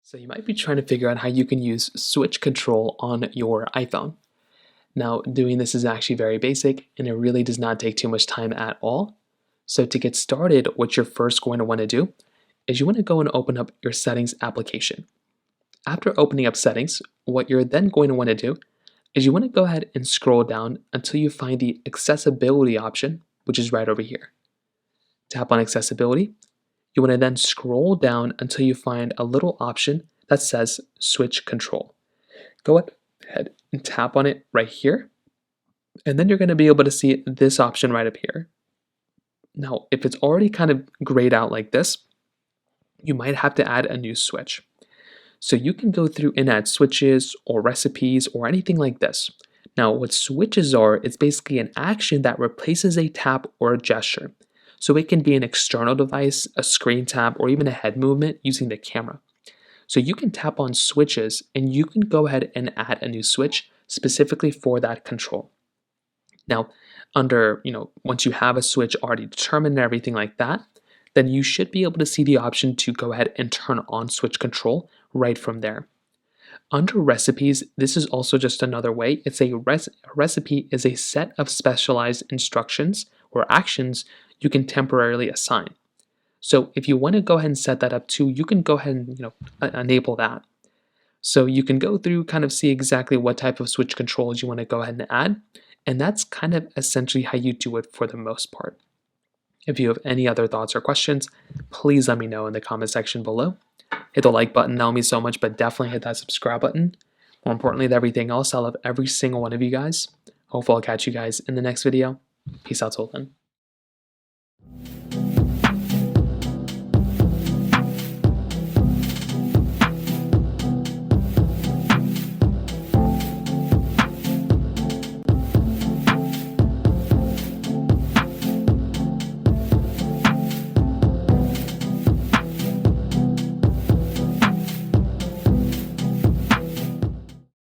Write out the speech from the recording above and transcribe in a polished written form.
So you might be trying to figure out how you can use switch control on your iPhone. Now, doing this is actually very basic and it really does not take too much time at all. So to get started, what you're first going to want to do is you want to go and open up your settings application. After opening up settings, what you're then going to want to do is you want to go ahead and scroll down until you find the accessibility option, which is right over here. Tap on accessibility. You want to then scroll down until you find a little option that says switch control. Go ahead and tap on it right here, and then you're going to be able to see this option right up here. Now, if it's already kind of grayed out like this, you might have to add a new switch. So you can go through and add switches or recipes or anything like this. Now, what switches are, it's basically an action that replaces a tap or a gesture. So it can be an external device, a screen tap, or even a head movement using the camera. So you can tap on switches and you can go ahead and add a new switch specifically for that control. Now, once you have a switch already determined and everything like that, then you should be able to see the option to go ahead and turn on switch control right from there. Under recipes, this is also just another way. It's a recipe is a set of specialized instructions or actions you can temporarily assign. So if you want to go ahead and set that up too, you can go ahead and enable that. So you can go through, kind of see exactly what type of switch controls you want to go ahead and add, and that's kind of essentially how you do it for the most part. If you have any other thoughts or questions, please let me know in the comment section below. Hit the like button, that'll mean so much, but definitely hit that subscribe button. More importantly than everything else, I love every single one of you guys. Hopefully I'll catch you guys in the next video. Peace out till then.